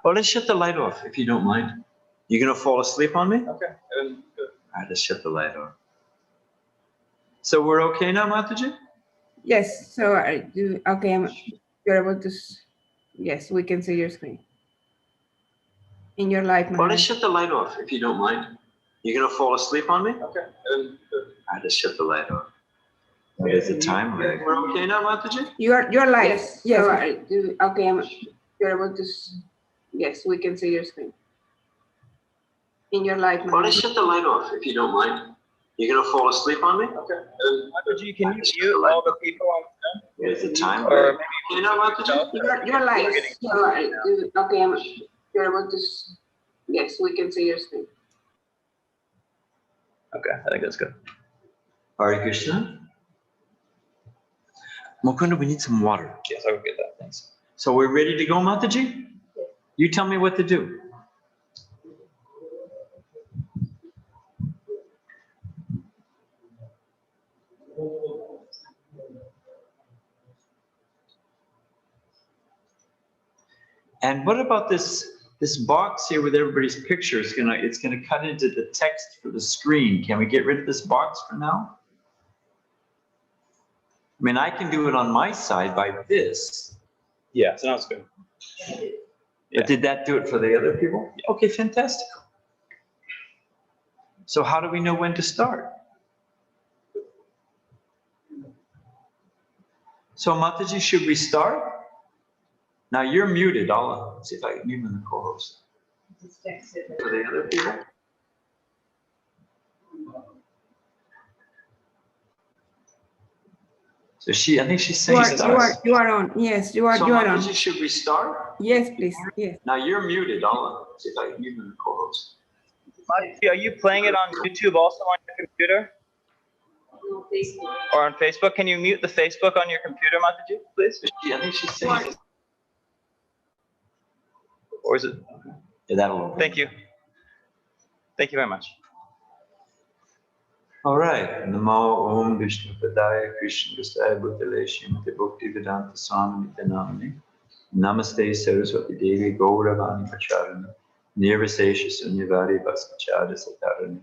Well, let's shut the light off, if you don't mind. You gonna fall asleep on me? Okay. Good. All right, let's shut the light off. So we're okay now, Mataji? Yes. So okay. You're able to. Yes, we can see your screen. In your life, Well, let's shut the light off, if you don't mind. You gonna fall asleep on me? Okay. Good. All right, let's shut the light off. There's the time lag. We're okay now, Mataji? Your light. Yes. Yes. So, okay. You're able to. Yes, we can see your screen. In your life. Well, let's shut the light off, if you don't mind. You gonna fall asleep on me? Okay. Mataji, can you mute all the people on the phone? There's the time Or lag. You know, Mataji? Your light. Okay. You're able to. Yes, we can see your screen. Okay, I think that's good. Hare Krishna. Mukunda, we need some water. Yes, I will get that. Thanks. So we're ready to go, Mataji? You tell me what to do. And what about this box here with everybody's picture? It's gonna cut into the text for the screen. Can we get rid of this box for now? I mean, I can do it on my side by this. Yeah, so now it's good. But did that do it for the other people? Okay, fantastic. So how do we know when to start? So Mataji, should we start? Now you're muted. I'll see if I can mute the co-host. For the other people? So I think she's saying You are on. Yes, you are. So You are on. Mataji, should we start? Yes, please. Yes. Now you're muted. I'll see if I can mute the co-host. Mataji, are you playing it on YouTube also on your computer? Or on Facebook? Can you mute the Facebook on your computer, Mataji, please? I think she's saying. Or is it? Yeah, that'll open. Thank you. Thank you very much. All right. Namo Om Vishnu Padaya Krishna Gustaya Bhutale Srimati Bhakti Vedanta Swami Nitanamani Namaste Saraswati Devi Gauravani Pacharani Nirvisesha Sunyavari Vaskachada Satarani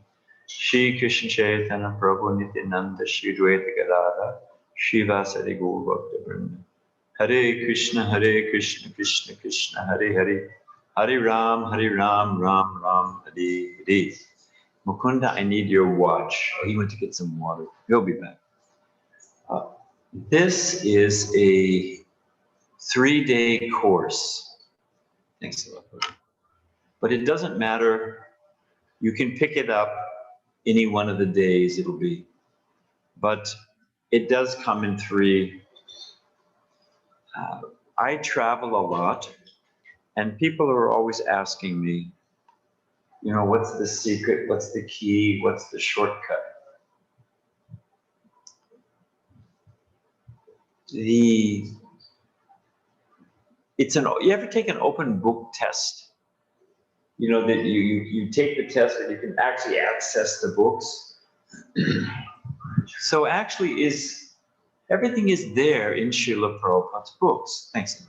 Shri Krishna Chaitanya Prabhu Nityananda Shri Dvaita Gadadhara Shivasari Gaur Bhakta Vrinda Hare Krishna Krishna Krishna Hare Hare Hare Ram Ram Ram Hare Hare. Mukunda, I need your watch. Oh, he went to get some water. He'll be back. This is a 3-day course. Thanks a lot. But it doesn't matter. You can pick it up any one of the days it'll be. But it does come in 3. I travel a lot, and people are always asking me, you know, what's the secret? What's the key? What's the shortcut? You ever take an open book test? You know that you take the test and you can actually access the books. So actually everything is there in Srila Prabhupada's books. Thanks.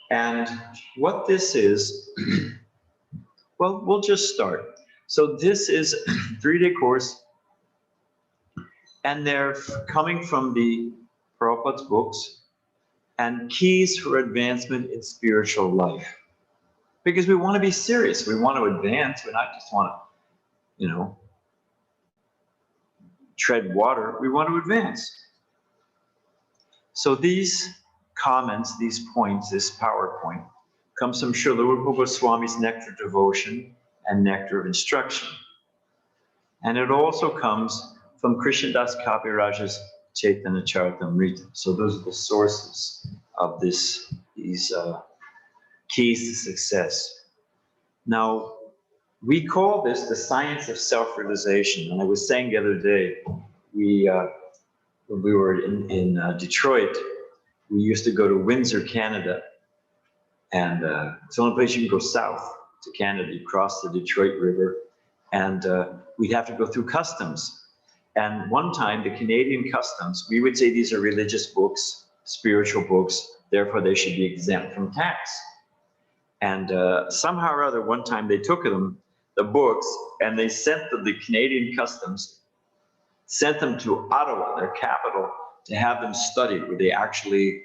And what this is, well, we'll just start. So this is a 3-day course, and they're coming from the Prabhupada's books and keys for advancement in spiritual life. Because we want to be serious. We want to advance. We not just want to, tread water. We want to advance. So these comments, these points, this PowerPoint, comes from Srila Rupa Goswami's Nectar of Devotion and Nectar of Instruction. And it also comes from Krishnadas Kapiraja's Chaitanya Charitamrita. So those are the sources of these keys to success. Now, we call this the science of self-realization. And I was saying the other day, when we were in Detroit, we used to go to Windsor, Canada. And it's the only place you can go south to Canada. You cross the Detroit River, and we'd have to go through customs. And one time, the Canadian customs, we would say these are religious books, spiritual books, therefore they should be exempt from tax. And somehow or other, one time they took them, the books, and they sent them, the Canadian Customs, sent them to Ottawa, their capital, to have them studied, where they actually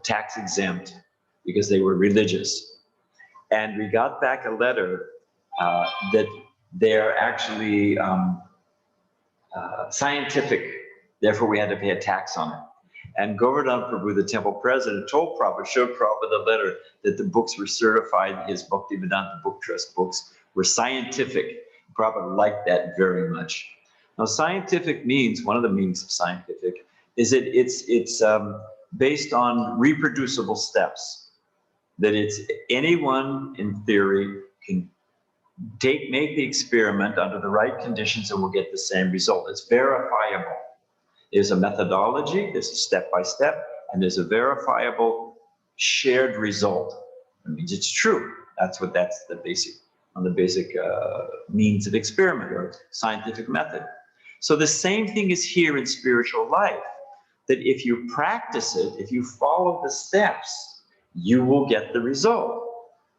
tax exempt because they were religious. And we got back a letter that they're actually scientific, therefore we had to pay a tax on it. And Govardhan Prabhu, the temple president, told Prabhupada, showed Prabhupada the letter that the books were certified, his Bhaktivedanta Book Trust books were scientific. Prabhupada liked that very much. Now, scientific means, one of the meanings of scientific, is that it's based on reproducible steps. That it's anyone, in theory, can make the experiment under the right conditions and will get the same result. It's verifiable. There's a methodology, there's a step-by-step, and there's a verifiable shared result. It means it's true. That's the basic means of experiment or scientific method. So the same thing is here in spiritual life, that if you practice it, if you follow the steps, you will get the result.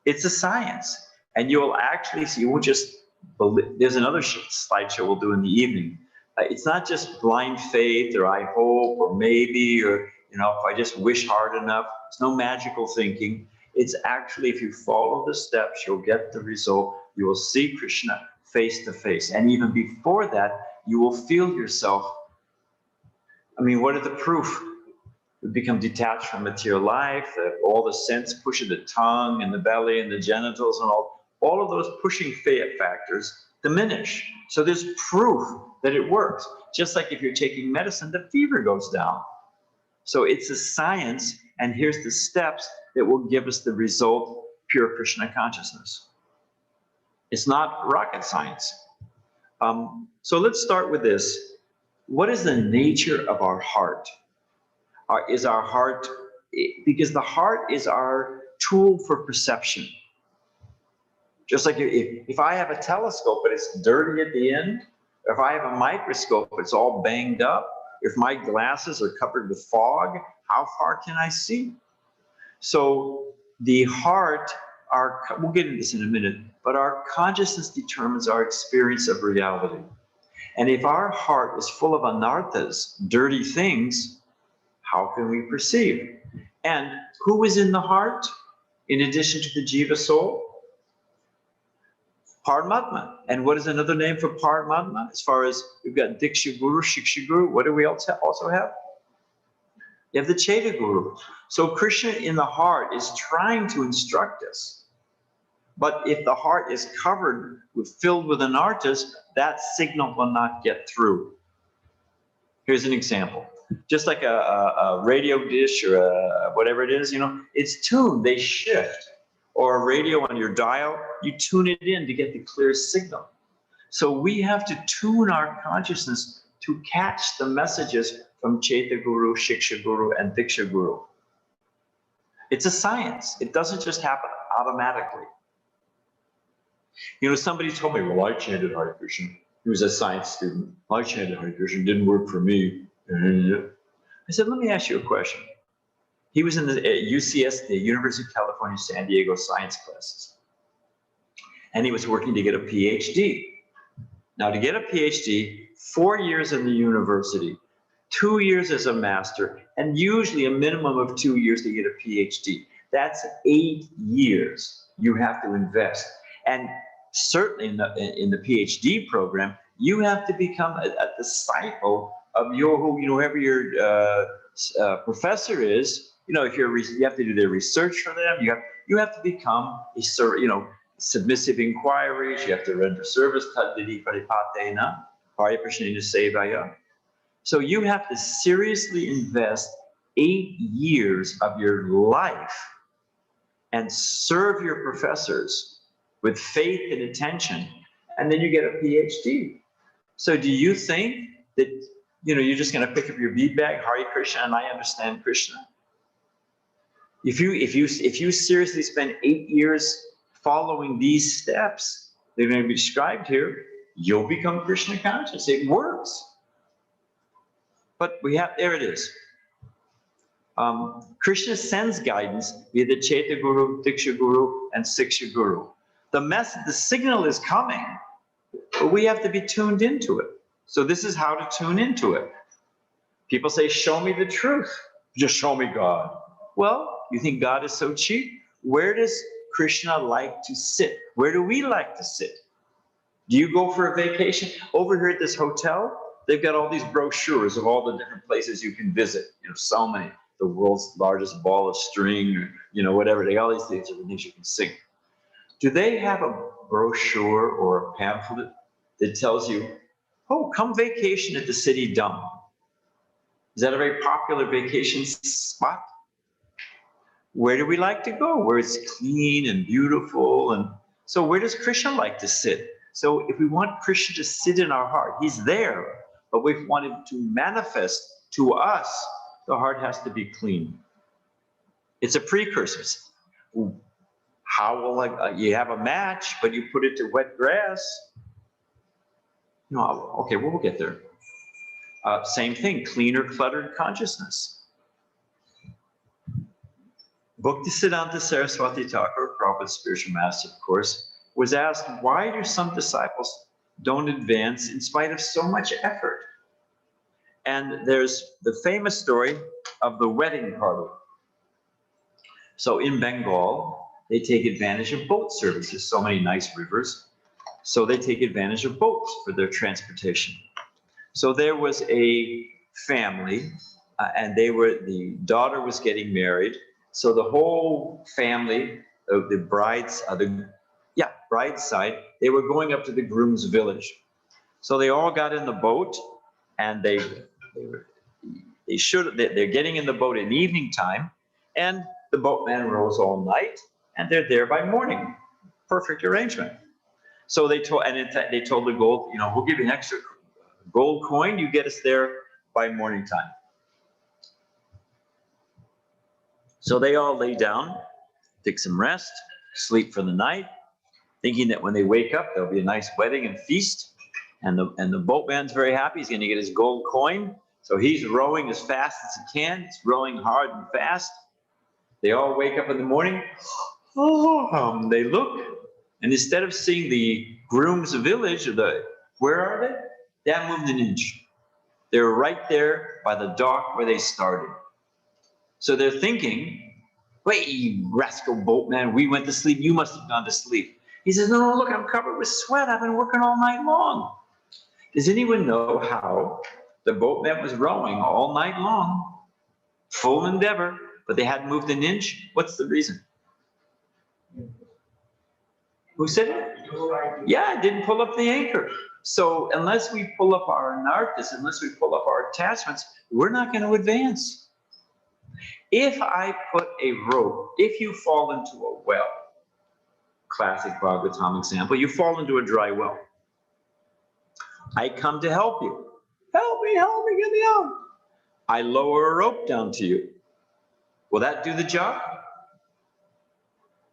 It's a science. And you will actually see, you won't just believe. There's another slideshow we'll do in the evening. It's not just blind faith or I hope or maybe or, if I just wish hard enough. It's no magical thinking. It's actually, if you follow the steps, you'll get the result. You will see Krishna face to face. And even before that, you will feel yourself. What is the proof? We become detached from material life, all the sense push of the tongue and the belly and the genitals and all of those pushing factors diminish. So there's proof that it works. Just like if you're taking medicine, the fever goes down. So it's a science, and here's the steps that will give us the result, pure Krishna consciousness. It's not rocket science. So let's start with this. What is the nature of our heart? Is our heart, because the heart is our tool for perception. Just like if I have a telescope but it's dirty at the end, or if I have a microscope but it's all banged up, if my glasses are covered with fog, how far can I see? So the heart, we'll get into this in a minute, but our consciousness determines our experience of reality. And if our heart is full of anarthas, dirty things, how can we perceive? And who is in the heart, in addition to the Jiva soul? Paramatma. And what is another name for Paramatma? As far as we've got Diksha Guru, Shiksha Guru, what do we also have? You have the Cheta Guru. So Krishna in the heart is trying to instruct us. But if the heart is filled with anarthas, that signal will not get through. Here's an example. Just like a radio dish or whatever it is, it's tuned, they shift. Or a radio on your dial, you tune it in to get the clear signal. So we have to tune our consciousness to catch the messages from Cheta Guru, Shiksha Guru, and Diksha Guru. It's a science. It doesn't just happen automatically. Somebody told me, well, I chanted Hare Krishna. He was a science student. I chanted Hare Krishna, didn't work for me. I said, let me ask you a question. He was in the UCS, the University of California, San Diego science classes. And he was working to get a PhD. Now, to get a PhD, 4 years in the university, 2 years as a master, and usually a minimum of 2 years to get a PhD. That's 8 years you have to invest. And certainly in the PhD program, you have to become a disciple of whoever your professor is. If you have to do their research for them, you have to become submissive inquiries. You have to render service. So you have to seriously invest 8 years of your life and serve your professors with faith and attention, and then you get a PhD. So do you think that you're just going to pick up your bead bag, Hare Krishna, and I understand Krishna? If you seriously spend 8 years following these steps, they're going to be described here, you'll become Krishna conscious. It works. But there it is. Krishna sends guidance via the Chaita Guru, Diksha Guru, and Siksha Guru. The signal is coming, but we have to be tuned into it. So this is how to tune into it. People say, show me the truth. Just show me God. Well, you think God is so cheap? Where does Krishna like to sit? Where do we like to sit? Do you go for a vacation? Over here at this hotel, they've got all these brochures of all the different places you can visit. So many. The world's largest ball of string, or, whatever. They got all these things you can sing. Do they have a brochure or a pamphlet that tells you, oh, come vacation at the city dump? Is that a very popular vacation spot? Where do we like to go? Where it's clean and beautiful. And so where does Krishna like to sit? So if we want Krishna to sit in our heart, he's there. But we want him to manifest to us, the heart has to be clean. It's a precursor. How will you have a match, but you put it to wet grass? Okay, we'll get there. Same thing, cleaner, cluttered consciousness. Bhaktisiddhanta Saraswati Thakur, Prabhupada's spiritual master, of course, was asked, why do some disciples don't advance in spite of so much effort? And there's the famous story of the wedding party. So in Bengal, they take advantage of boat service. There's so many nice rivers. So they take advantage of boats for their transportation. So there was a family, and the daughter was getting married. So the whole family, the bride's side, they were going up to the groom's village. So they all got in the boat, and they're getting in the boat in evening time, and the boatman rows all night, and they're there by morning. Perfect arrangement. So they told the gold, we'll give you an extra gold coin, you get us there by morning time. So they all lay down, take some rest, sleep for the night, thinking that when they wake up, there'll be a nice wedding and feast. And the boatman's very happy. He's going to get his gold coin. So he's rowing as fast as he can. He's rowing hard and fast. They all wake up in the morning. They look, and instead of seeing the groom's village, where are they? They haven't moved an inch. They're right there by the dock where they started. So they're thinking, wait, you rascal boatman, we went to sleep. You must have gone to sleep. He says, no, look, I'm covered with sweat. I've been working all night long. Does anyone know how the boatman was rowing all night long? Full endeavor, but they hadn't moved an inch. What's the reason? Who said it? Yeah, it didn't pull up the anchor. So unless we pull up our anarthas, unless we pull up our attachments, we're not going to advance. If I put a rope, if you fall into a well, classic Bhagavatam example, you fall into a dry well. I come to help you. Help me, get me out. I lower a rope down to you. Will that do the job?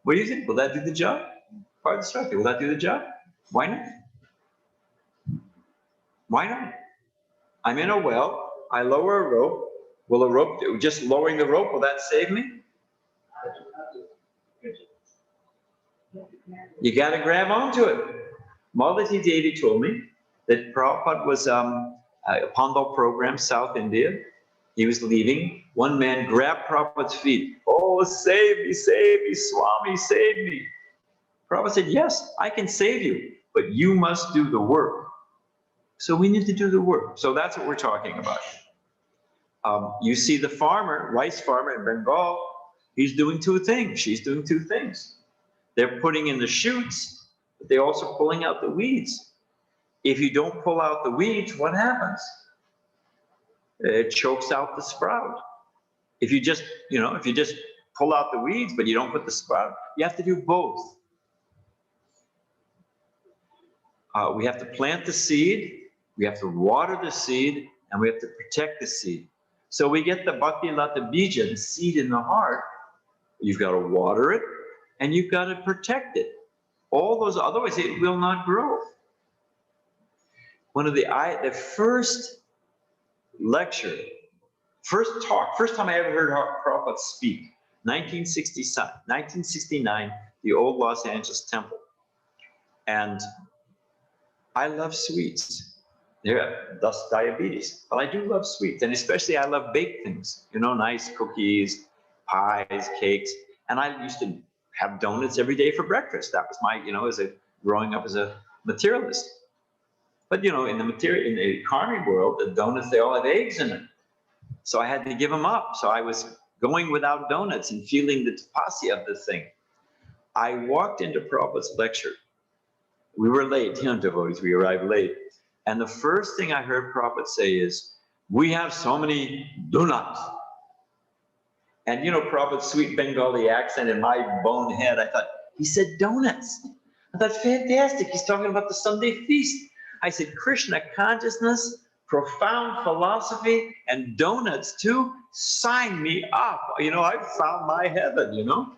What do you think? Will that do the job? Part of the structure. Will that do the job? Why not? Why not? I'm in a well. I lower a rope. Will a rope, just lowering the rope, will that save me? You got to grab onto it. Malati Devi told me that Prabhupada was a Pandal program, South India. He was leaving. One man grabbed Prabhupada's feet. Oh, save me, Swami, save me. Prabhupada said, yes, I can save you, but you must do the work. So we need to do the work. So that's what we're talking about. You see the farmer, rice farmer in Bengal, he's doing two things. She's doing two things. They're putting in the shoots, but they're also pulling out the weeds. If you don't pull out the weeds, what happens? It chokes out the sprout. If you just pull out the weeds, but you don't put the sprout, you have to do both. We have to plant the seed, we have to water the seed, and we have to protect the seed. So we get the Bhakti Lata Bija, the seed in the heart. You've got to water it, and you've got to protect it. All those, otherwise it will not grow. One of the first lecture First time I ever heard Prabhupada speak, 1969, the old Los Angeles temple. And I love sweets. Yeah, thus diabetes. But I do love sweets, and especially I love baked things. You know, nice cookies, pies, cakes. And I used to have donuts every day for breakfast. That was my, you know, growing up as a materialist. But you know, in the carne world, the donuts, they all have eggs in it. So I had to give them up. So I was going without donuts and feeling the tapasya of the thing. I walked into Prabhupada's lecture. We were late, you know, devotees, we arrived late. And the first thing I heard Prabhupada say is, we have so many donuts. And you know, Prabhupada's sweet Bengali accent in my bone head, I thought, he said donuts. I thought, fantastic, he's talking about the Sunday feast. I said, Krishna consciousness, profound philosophy, and donuts too, sign me up. You know, I found my heaven, you know.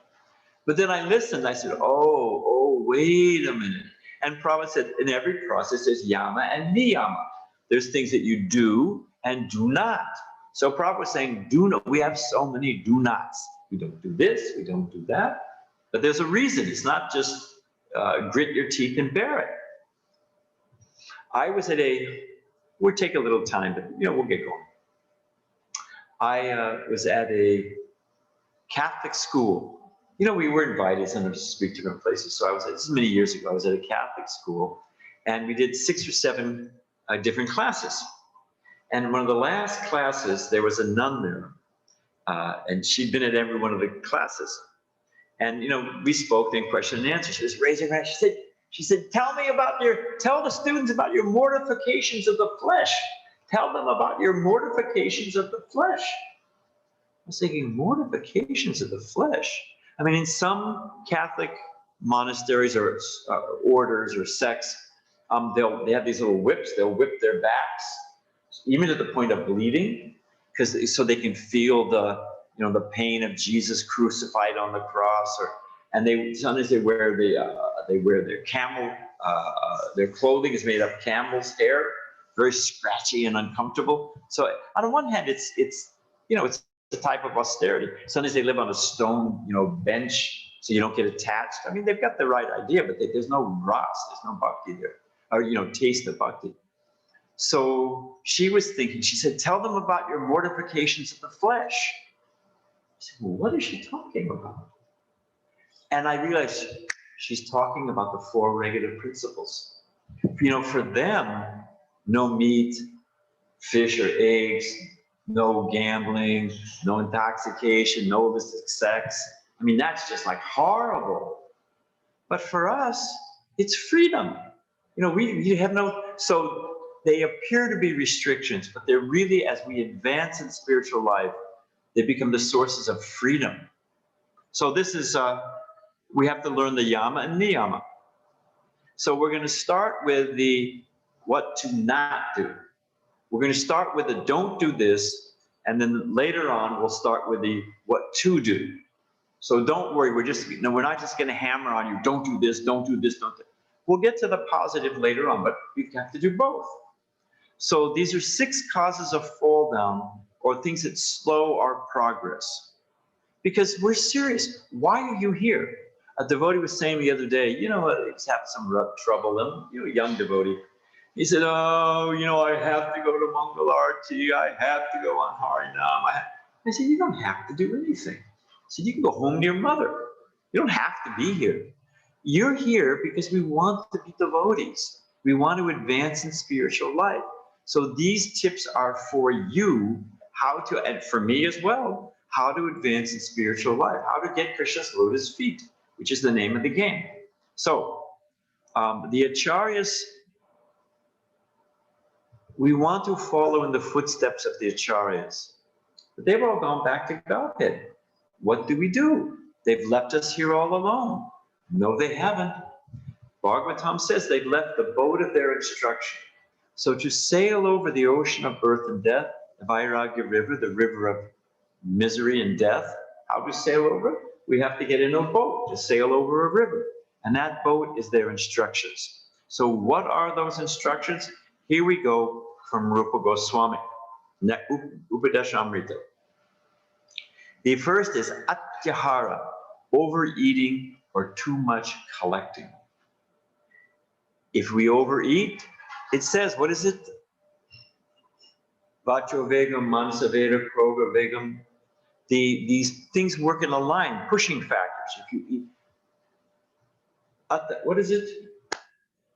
But then I listened, I said, oh, wait a minute. And Prabhupada said, in every process, there's yama and niyama. There's things that you do and do not. So Prabhupada was saying, we have so many do nots. We don't do this, we don't do that. But there's a reason. It's not just grit your teeth and bear it. I was at we'll take a little time, but you know, we'll get going. I was at a Catholic school. You know, we were invited sometimes to speak to different places. So this is many years ago, I was at a Catholic school, and we did 6 or 7 different classes. And one of the last classes, there was a nun there, and she'd been at every one of the classes. And, you know, we spoke in question and answer. She was raising her hand. She said, tell the students about your mortifications of the flesh. Tell them about your mortifications of the flesh. I was thinking, mortifications of the flesh? I mean, in some Catholic monasteries or orders or sects, they have these little whips. They'll whip their backs, even to the point of bleeding, so they can feel the pain of Jesus crucified on the cross. And sometimes they wear their camel. Their clothing is made of camel's hair, very scratchy and uncomfortable. So on the one hand, it's a type of austerity. Sometimes they live on a stone, bench, so you don't get attached. I mean, they've got the right idea, but there's no ras, there's no bhakti there, or taste of bhakti. So she was thinking. She said, "Tell them about your mortifications of the flesh." I said, "Well, what is she talking about?" And I realized she's talking about the 4 regulative principles. For them, no meat, fish or eggs, no gambling, no intoxication, no illicit sex. I mean, that's just like horrible. But for us, it's freedom. We have no, so they appear to be restrictions, but they're really, as we advance in spiritual life, they become the sources of freedom. So this is, we have to learn the yama and niyama. So we're going to start with the what to not do. We're going to start with the don't do this, and then later on we'll start with the what to do. So don't worry, we're not just going to hammer on you, don't do this, don't do this, don't do. We'll get to the positive later on, but we have to do both. So these are 6 causes of fall down, or things that slow our progress. Because we're serious. Why are you here? A devotee was saying the other day, he's having some trouble, and a young devotee. He said, I have to go to Mangal Arati, I have to go on Harinam. I said, you don't have to do anything. I said, you can go home to your mother. You don't have to be here. You're here because we want to be devotees. We want to advance in spiritual life. So these tips are for you, and for me as well, how to advance in spiritual life, how to get Krishna's lotus feet, which is the name of the game. So the acharyas, we want to follow in the footsteps of the acharyas, but they've all gone back to Godhead. What do? They've left us here all alone. No, they haven't. Bhagavatam says they've left the boat of their instruction. So to sail over the ocean of birth and death, the Vairagya River, the river of misery and death, how to sail over? We have to get in a boat to sail over a river. And that boat is their instructions. So what are those instructions? Here we go from Rupa Goswami. Upadeshamrita. The first is atyahara, overeating or too much collecting. If we overeat, it says, what is it? Vacho vegam, manasa veda, kroga vegam. These things work in a line, pushing factors. If you eat, what is it?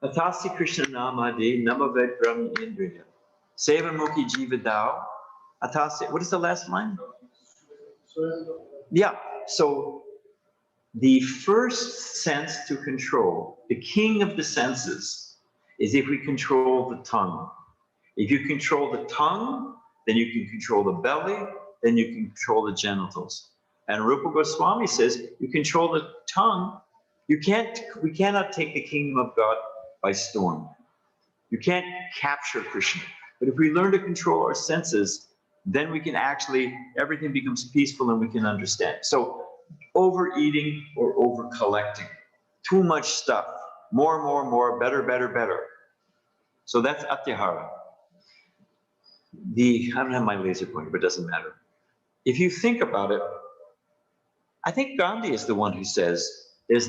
Atasi Krishna namade namaved brahmi indriya. Sevamukhi jiva dao. Atasi, what is the last line? Yeah, so the first sense to control, the king of the senses, is if we control the tongue. If you control the tongue, then you can control the belly, then you can control the genitals. And Rupa Goswami says, you control the tongue, we cannot take the kingdom of God by storm. You can't capture Krishna. But if we learn to control our senses, then we can actually, everything becomes peaceful and we can understand. So overeating or over collecting, too much stuff, more, better, better. So that's atyahara. I don't have my laser pointer, but it doesn't matter. If you think about it, I think Gandhi is the one who says there's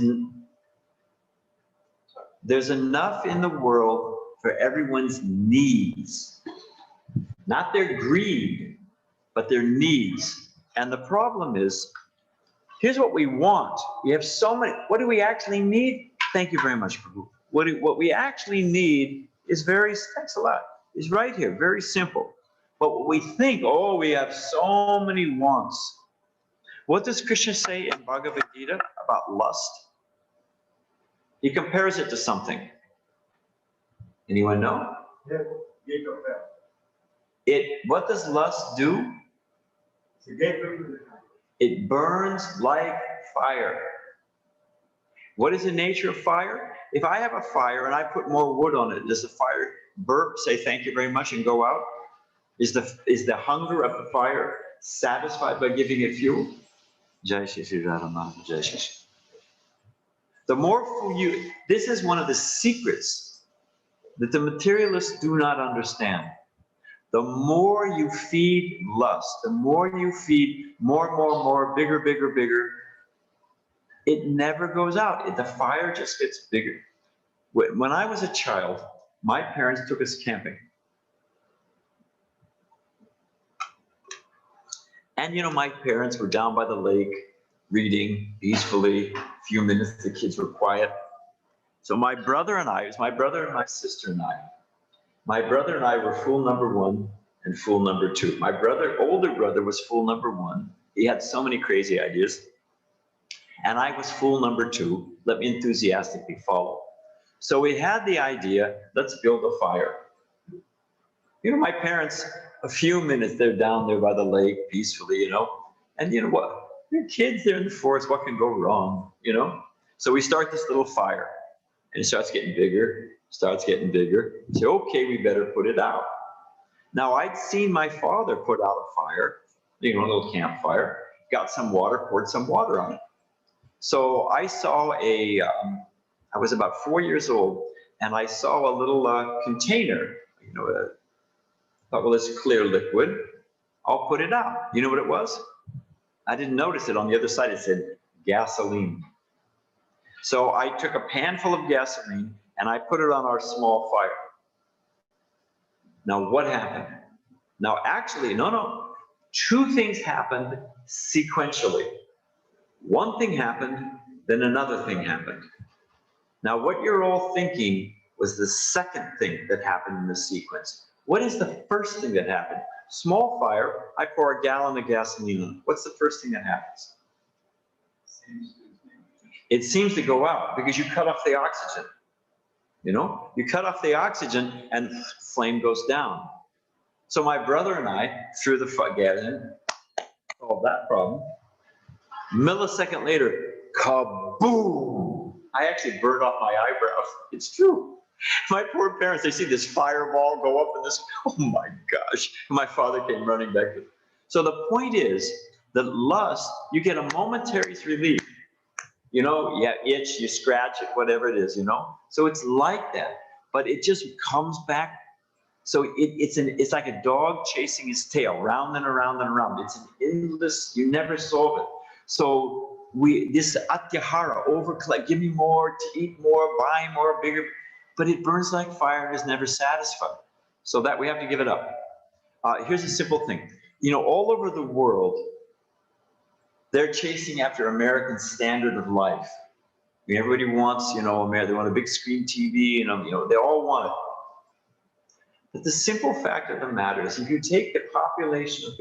enough in the world for everyone's needs, not their greed, but their needs. And the problem is, here's what we want. We have so many. What do we actually need? Thank you very much, Prabhu. What we actually need is thanks a lot, is right here, very simple. But what we think, oh, we have so many wants. What does Krishna say in Bhagavad-Gita about lust? He compares it to something. Anyone know? What does lust do? It burns like fire. What is the nature of fire? If I have a fire and I put more wood on it, does the fire burp, say thank you very much, and go out? Is the hunger of the fire satisfied by giving it fuel? Jai Shri Shri Radha Madhava, Jai Shri Shri. The more food this is one of the secrets that the materialists do not understand. The more you feed lust, the more you feed more, bigger, it never goes out. The fire just gets bigger. When I was a child, my parents took us camping. And my parents were down by the lake, reading peacefully. A few minutes, the kids were quiet. So my brother and my sister and I. My brother and I were fool number 1 and fool number 2. My older brother was fool number 1. He had so many crazy ideas. And I was fool number 2. Let me enthusiastically follow. So we had the idea, let's build a fire. My parents, a few minutes, they're down there by the lake peacefully, and you know what? They're kids, they're in the forest, what can go wrong, So we start this little fire, and it starts getting bigger. We say, okay, we better put it out. Now, I'd seen my father put out a fire, a little campfire, got some water, poured some water on it. So I saw I was about 4 years old, and I saw a little container, thought, well, it's clear liquid. I'll put it out. You know what it was? I didn't notice it. On the other side, it said gasoline. So I took a pan full of gasoline and I put it on our small fire. Now, what happened? Now, actually, no. 2 things happened sequentially. One thing happened, then another thing happened. Now, what you're all thinking was the second thing that happened in the sequence. What is the first thing that happened? Small fire, I pour a gallon of gasoline on. What's the first thing that happens? It seems to go out because you cut off the oxygen. You cut off the oxygen and flame goes down. So my brother and I threw the gas in, solved that problem. Millisecond later, kaboom! I actually burned off my eyebrows. It's true. My poor parents, they see this fireball go up and this, oh my gosh. My father came running back. So the point is that lust, you get a momentary relief. You itch, you scratch it, whatever it is, So it's like that. But it just comes back So it's like a dog chasing his tail, round and around and around. It's an endless, you never solve it. So this atyahara, overcollect, give me more, to eat more, buy more, bigger, but it burns like fire and is never satisfied. So that we have to give it up. Here's a simple thing. You know, all over the world, they're chasing after American standard of life. I mean, everybody wants, you know, they want a big screen TV, you know, they all want it. But the simple fact of the matter is, if you take the population of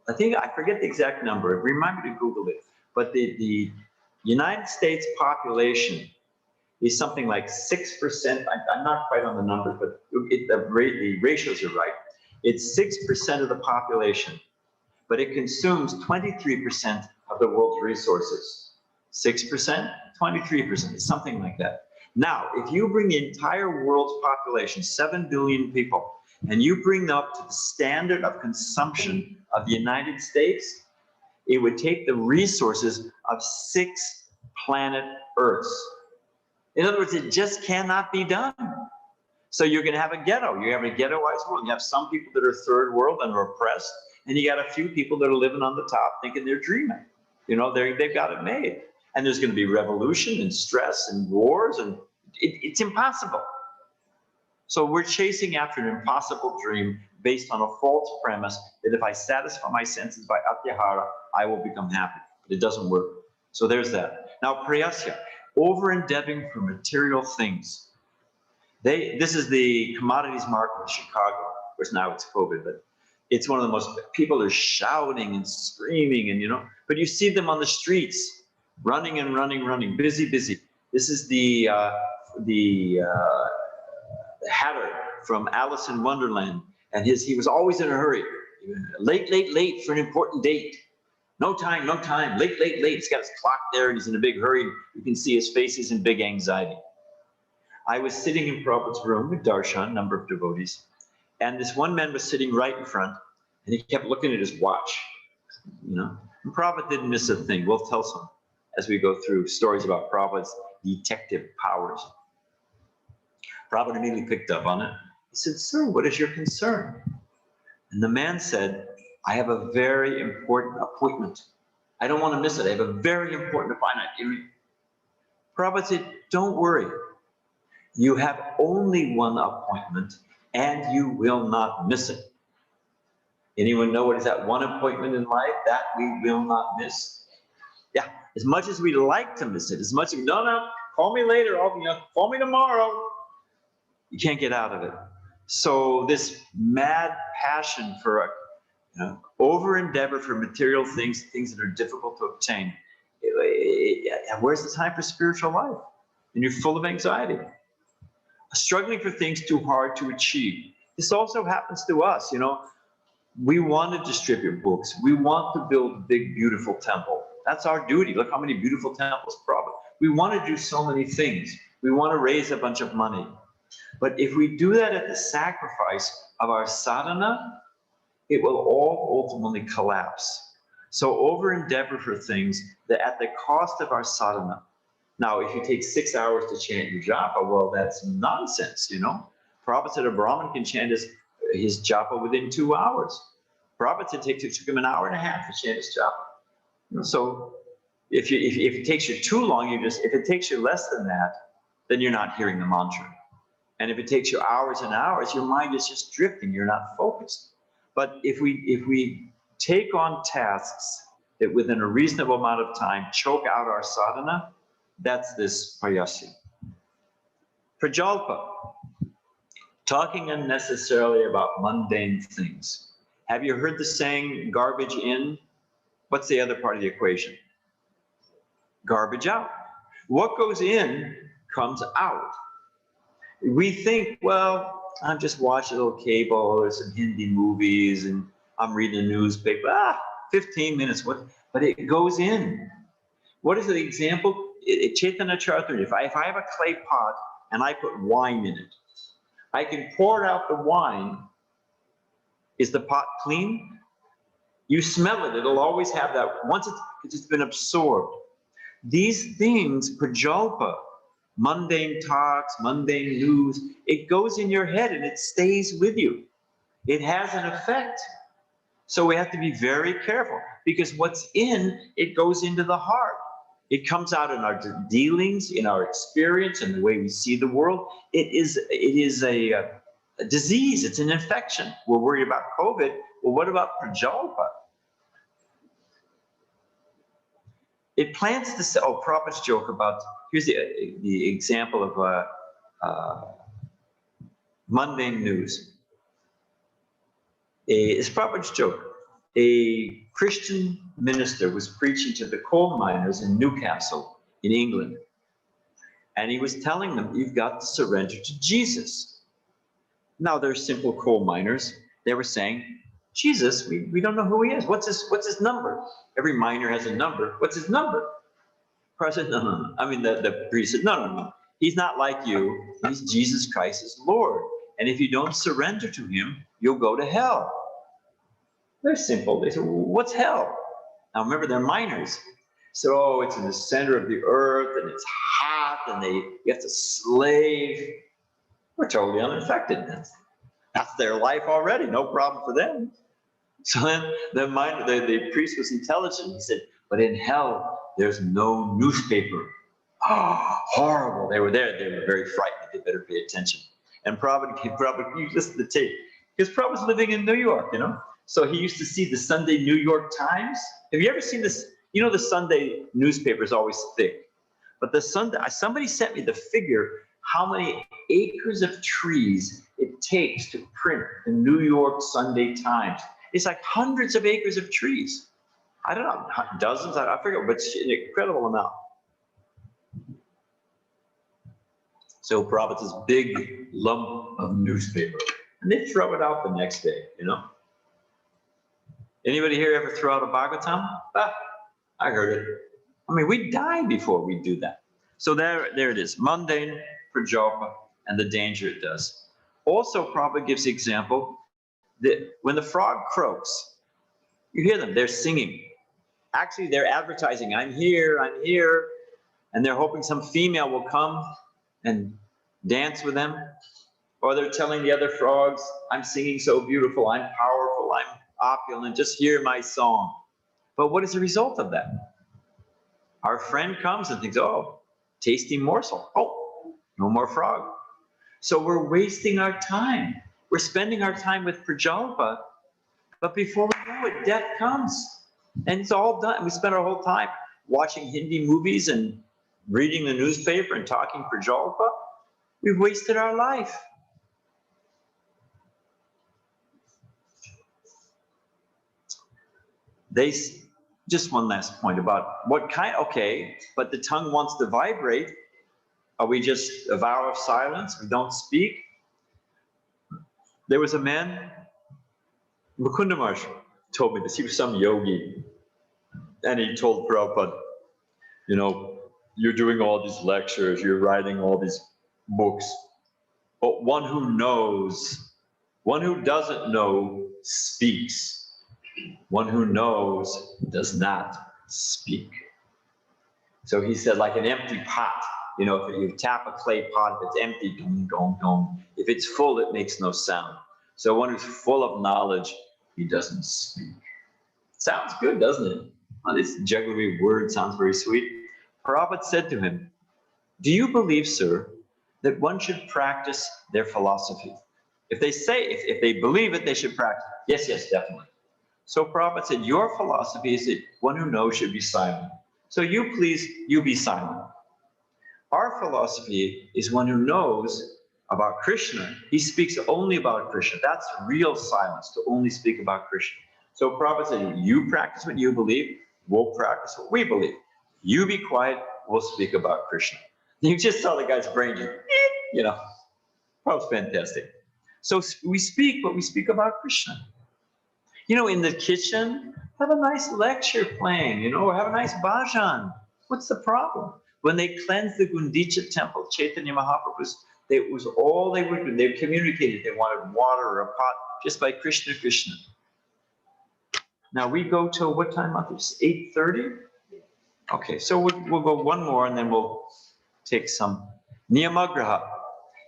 I think, I forget the exact number, remind me to Google it, but the United States population is something like 6%, I'm not quite on the numbers, but the ratios are right. It's 6% of the population, but it consumes 23% of the world's resources. 6%, 23%, it's something like that. Now, if you bring the entire world's population, 7 billion people, and you bring them up to the standard of consumption of the United States, it would take the resources of 6 planet Earths. In other words, it just cannot be done. So you're going to have a ghetto. You have a ghettoized world. You have some people that are third world and are oppressed, and you got a few people that are living on the top thinking they're dreaming. You know, they've got it made. And there's going to be revolution and stress and wars, and it's impossible. So we're chasing after an impossible dream based on a false premise that if I satisfy my senses by atyahara, I will become happy. But it doesn't work. So there's that. Now, prayasya, over-endeavoring for material things. This is the commodities market in Chicago. Of course, now it's COVID, but it's one of the most, people are shouting and screaming, and you know, but you see them on the streets, running and running, running, busy, busy. This is the Hatter from Alice in Wonderland, and he was always in a hurry. Late, late, late for an important date. No time, no time, late, late, late. He's got his clock there, and he's in a big hurry. You can see his face, he's in big anxiety. I was sitting in Prabhupada's room with Darshan, a number of devotees, and this one man was sitting right in front, and he kept looking at his watch, you know. And Prabhupada didn't miss a thing. We'll tell some as we go through stories about Prabhupada's detective powers. Prabhupada immediately picked up on it. He said, "Sir, what is your concern?" And the man said, "I have a very important appointment. I don't want to miss it. I have a very important appointment." Prabhupada said, "Don't worry. You have only one appointment, and you will not miss it." Anyone know what is that one appointment in life that we will not miss? Yeah, as much as we like to miss it, as much as, no, call me later, call me tomorrow. You can't get out of it. So this mad passion for over-endeavor for material things, things that are difficult to obtain. Where's the time for spiritual life? And you're full of anxiety. Struggling for things too hard to achieve. This also happens to us, you know. We want to distribute books. We want to build a big, beautiful temple. That's our duty. Look how many beautiful temples, Prabhupada. We want to do so many things. We want to raise a bunch of money. But if we do that at the sacrifice of our sadhana, it will all ultimately collapse. So over-endeavor for things that at the cost of our sadhana. Now, if you take 6 hours to chant your japa, well, that's nonsense, you know. Prabhupada said a Brahmin can chant his japa within 2 hours. Prabhupada said it took him an hour and a half to chant his japa. You know, so if it takes you too long, if it takes you less than that, then you're not hearing the mantra. And if it takes you hours and hours, your mind is just drifting. You're not focused. But if we take on tasks that within a reasonable amount of time choke out our sadhana, that's this prayasya. Prajalpa, talking unnecessarily about mundane things. Have you heard the saying, garbage in? What's the other part of the equation? Garbage out. What goes in comes out. We think, well, I'm just watching a little cable, or some Hindi movies, and I'm reading a newspaper. 15 minutes, what? But it goes in. What is the example? Chaitanya Charitamrita. If I have a clay pot and I put wine in it, I can pour out the wine. Is the pot clean? You smell it. It'll always have that. Once it's been absorbed. These things, prajalpa, mundane talks, mundane news, it goes in your head and it stays with you. It has an effect. So we have to be very careful, because what's in, it goes into the heart. It comes out in our dealings, in our experience, and the way we see the world. It is a disease. It's an infection. We're worried about COVID. Well, what about prajalpa? It plants the, oh, Prabhupada's joke about, here's the example of mundane news. It's Prabhupada's joke. A Christian minister was preaching to the coal miners in Newcastle in England. And he was telling them, you've got to surrender to Jesus. Now they're simple coal miners. They were saying, Jesus, we don't know who he is. What's his number? Every miner has a number. What's his number? I said, no. I mean, the priest said, no. He's not like you. He's Jesus Christ as Lord. And if you don't surrender to him, you'll go to hell. Very simple. They said, well, what's hell? Now remember, they're miners. So, oh, it's in the center of the earth, and it's hot, and you have to slave. We're totally unaffected. That's their life already. No problem for them. So then the priest was intelligent. He said, but in hell, there's no newspaper. Oh, horrible. They were there. They were very frightened. They better pay attention. And Prabhupada, you listen to the tape. Because Prabhupada's living in New York, you know. So he used to see the Sunday New York Times. Have you ever seen this? You know, the Sunday newspaper is always thick. But the Sunday, somebody sent me the figure how many acres of trees it takes to print the New York Sunday Times. It's like hundreds of acres of trees. I don't know, dozens, I forget, but it's an incredible amount. So Prabhupada's big lump of newspaper. And they throw it out the next day, you know. Anybody here ever throw out a Bhagavatam? Ah, I heard it. I mean, we die before we do that. So there it is, mundane, prajalpa, and the danger it does. Also, Prabhupada gives the example that when the frog croaks, you hear them, they're singing. Actually, they're advertising, I'm here, and they're hoping some female will come and dance with them. Or they're telling the other frogs, I'm singing so beautiful, I'm powerful, I'm opulent, just hear my song. But what is the result of that? Our friend comes and thinks, oh, tasty morsel. Oh, no more frog. So we're wasting our time. We're spending our time with prajalpa, but before we know it, death comes. And it's all done. We spend our whole time watching Hindi movies and reading the newspaper and talking prajalpa. We've wasted our life. Just one last point about what kind, okay, but the tongue wants to vibrate. Are we just a vow of silence? We don't speak? There was a man, Mukunda Maharaj told me this, he was some yogi, and he told Prabhupada, you know, you're doing all these lectures, you're writing all these books, but one who knows, one who doesn't know speaks. One who knows does not speak. So he said, like an empty pot, you know, if you tap a clay pot, if it's empty, dong, dong, dong. If it's full, it makes no sound. So one who's full of knowledge, he doesn't speak. Sounds good, doesn't it? Well, this jugglery word sounds very sweet. Prabhupada said to him, do you believe, sir, that one should practice their philosophy? If they say, if they believe it, they should practice. Yes, definitely. So Prabhupada said, your philosophy is that one who knows should be silent. So you be silent. Our philosophy is one who knows about Krishna. He speaks only about Krishna. That's real silence, to only speak about Krishna. So Prabhupada said, you practice what you believe, we'll practice what we believe. You be quiet, we'll speak about Krishna. You just saw the guy's brain, you know. That was fantastic. So we speak, but we speak about Krishna. You know, in the kitchen, have a nice lecture playing, you know, or have a nice bhajan. What's the problem? When they cleansed the Gundicha temple, Chaitanya Mahaprabhu's, it was all they would do. They communicated. They wanted water or a pot just by Krishna, Krishna. Now we go till what time? It's 8:30? Okay, so we'll go one more and then we'll take some. Niyamagraha.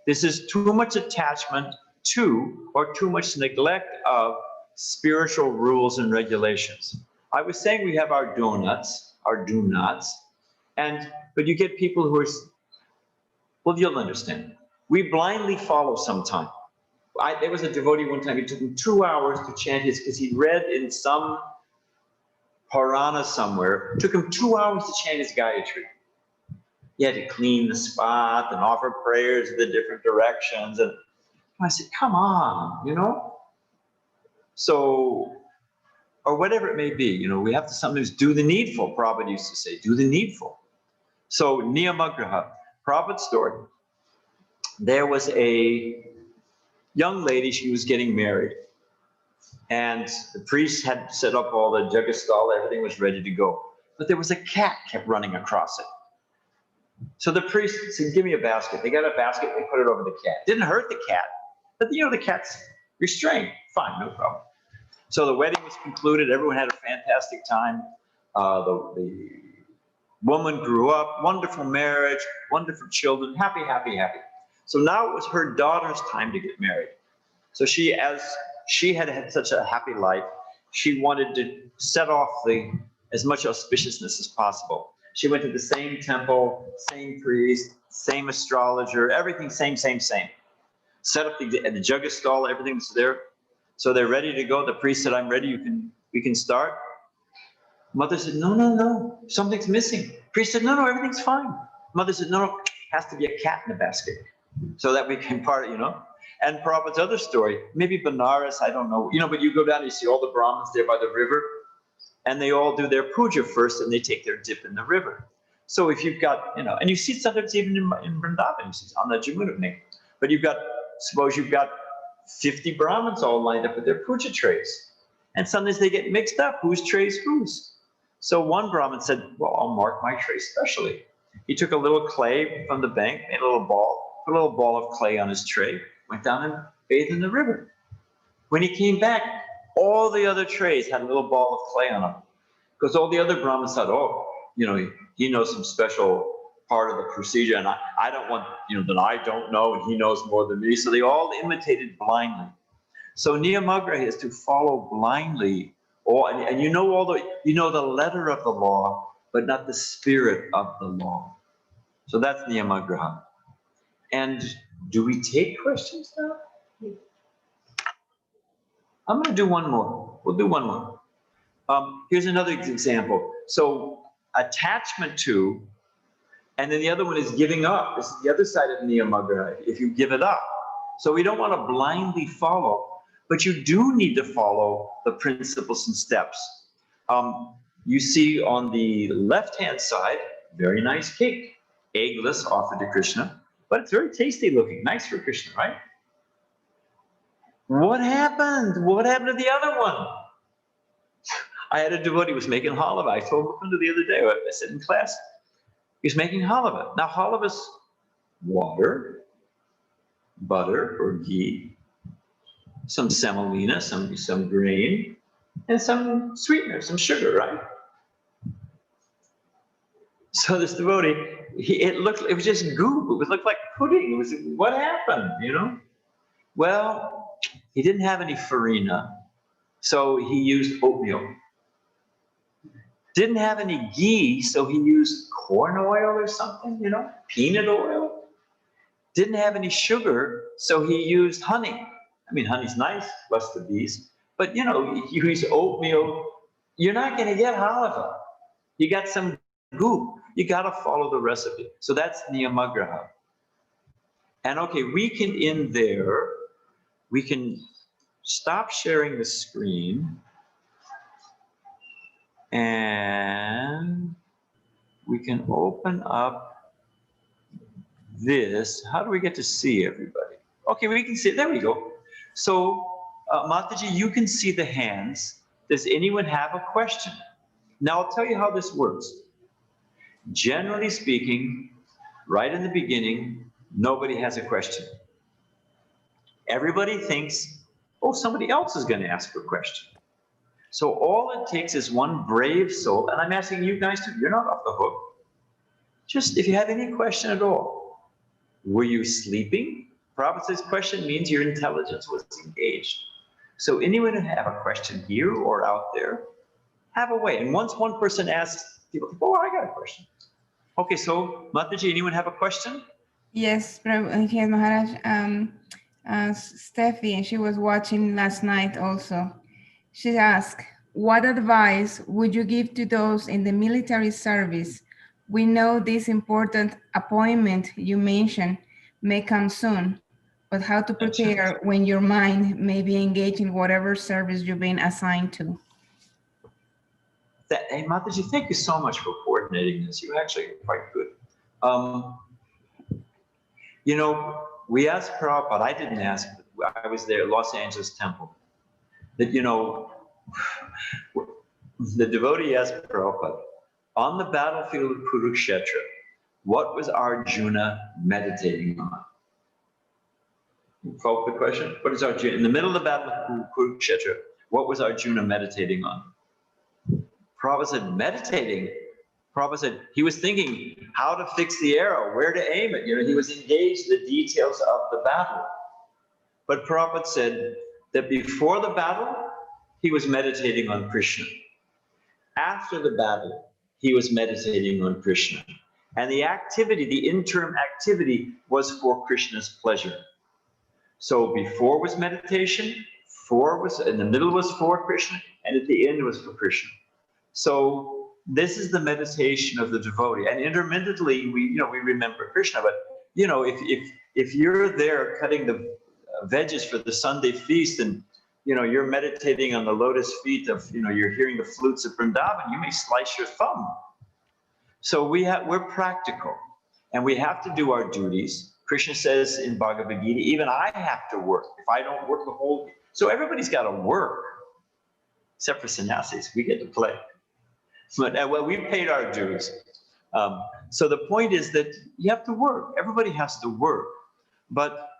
This is too much attachment to or too much neglect of spiritual rules and regulations. I was saying we have our donuts, our do-nots, but you get people who are, well, you'll understand. We blindly follow sometime. There was a devotee one time, it took him 2 hours to chant his, because he read in some Purana somewhere, it took him 2 hours to chant his Gayatri. He had to clean the spot and offer prayers in the different directions. And I said, come on, you know? So, or whatever it may be, you know, we have to sometimes do the needful. Prabhupada used to say, do the needful. So, Niyamagraha, Prabhupada's story. There was a young lady, she was getting married. And the priest had set up all the jagasthal, everything was ready to go. But there was a cat kept running across it. So the priest said, give me a basket. They got a basket, they put it over the cat. Didn't hurt the cat, but you know, the cat's restrained. Fine, no problem. So the wedding was concluded, everyone had a fantastic time. The woman grew up, wonderful marriage, wonderful children, happy, happy, happy. So now it was her daughter's time to get married. So she, as she had had such a happy life, she wanted to set off as much auspiciousness as possible. She went to the same temple, same priest, same astrologer, everything same. Set up the jagasthal, everything's there. So they're ready to go. The priest said, I'm ready, we can start. Mother said, no, something's missing. Priest said, no, everything's fine. Mother said, no, has to be a cat in the basket. So that we can part, you know. And Prabhupada's other story, maybe Benares, I don't know. You know, but you go down, you see all the Brahmins there by the river, and they all do their puja first, and they take their dip in the river. So if you've got, you know, and you see sometimes even in Vrindavan, you see on the Jamuna, but suppose you've got 50 Brahmins all lined up with their puja trays. And sometimes they get mixed up, whose tray is whose. So one Brahmin said, well, I'll mark my tray specially. He took a little clay from the bank, made a little ball, put a little ball of clay on his tray, went down and bathed in the river. When he came back, all the other trays had a little ball of clay on them. Because all the other Brahmins thought, oh, you know, he knows some special part of the procedure, and I don't want, you know, that I don't know, and he knows more than me. So they all imitated blindly. So Niyamagraha is to follow blindly, and you know the letter of the law, but not the spirit of the law. So that's Niyamagraha. And do we take questions now? I'm going to do one more. We'll do one more. Here's another example. So attachment to, and then the other one is giving up. This is the other side of Niyamagraha, if you give it up. So we don't want to blindly follow, but you do need to follow the principles and steps. You see on the left-hand side, very nice cake, eggless, offered to Krishna, but it's very tasty looking, nice for Krishna, right? What happened? What happened to the other one? I had a devotee who was making halava. I told him the other day, I said in class, he's making halava. Now halava's water, butter or ghee, some semolina, some grain, and some sweetener, some sugar, right? So this devotee, it was just goop. It looked like pudding. What happened, you know? Well, he didn't have any farina, so he used oatmeal. Didn't have any ghee, so he used corn oil or something, you know, peanut oil. Didn't have any sugar, so he used honey. I mean, honey's nice, bless the bees, but you know, you use oatmeal, you're not going to get halava. You got some goop. You got to follow the recipe. So that's Niyamagraha. And okay, we can end there. We can stop sharing the screen. And we can open up this. How do we get to see everybody? Okay, we can see, there we go. So, Mataji, you can see the hands. Does anyone have a question? Now, I'll tell you how this works. Generally speaking, right in the beginning, nobody has a question. Everybody thinks, oh, somebody else is going to ask a question. So all it takes is one brave soul, and I'm asking you guys too, you're not off the hook. Just if you have any question at all, Were you sleeping? Prabhupada's question means your intelligence was engaged. So anyone who have a question here or out there, have a way. And once one person asks, people think, oh, I got a question. Okay, so Mataji, anyone have a question? Yes, yes, Maharaj. Steffi, she was watching last night also. She asked, what advice would you give to those in the military service? We know this important appointment you mentioned may come soon, but how to prepare when your mind may be engaged in whatever service you've been assigned to? Hey, Mataji, thank you so much for coordinating this. You're actually quite good. You know, we asked Prabhupada, I didn't ask, I was there, Los Angeles Temple, that, you know, the devotee asked Prabhupada, on the battlefield of Kurukshetra, what was Arjuna meditating on? Follow the question? What is Arjuna? In the middle of the battle of Kurukshetra, what was Arjuna meditating on? Prabhupada said, meditating. Prabhupada said he was thinking how to fix the arrow, where to aim it. You know, he was engaged in the details of the battle. But Prabhupada said that before the battle, he was meditating on Krishna. After the battle, he was meditating on Krishna. And the activity, the interim activity, was for Krishna's pleasure. So before was meditation, in the middle was for Krishna, and at the end was for Krishna. So this is the meditation of the devotee. And intermittently, we remember Krishna. But if you're there cutting the veggies for the Sunday feast, and you're meditating on the lotus feet of, you're hearing the flutes of Vrindavan, you may slice your thumb. So we're practical, and we have to do our duties. Krishna says in Bhagavad-Gita, even I have to work. If I don't work the whole, so everybody's got to work, except for sannyasis, we get to play. But well, we paid our dues. So the point is that you have to work. Everybody has to work, but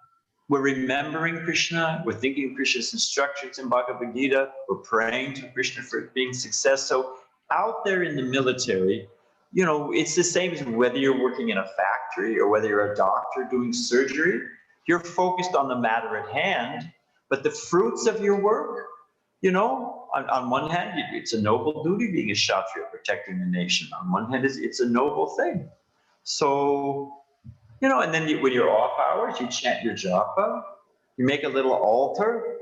we're remembering Krishna. We're thinking of Krishna's instructions in Bhagavad-Gita. We're praying to Krishna for being success. So out there in the military, it's the same as whether you're working in a factory or whether you're a doctor doing surgery. You're focused on the matter at hand, but the fruits of your work, on one hand, it's a noble duty being a Kshatriya, protecting the nation. On one hand, it's a noble thing. So, and then when you're off hours, you chant your japa, you make a little altar.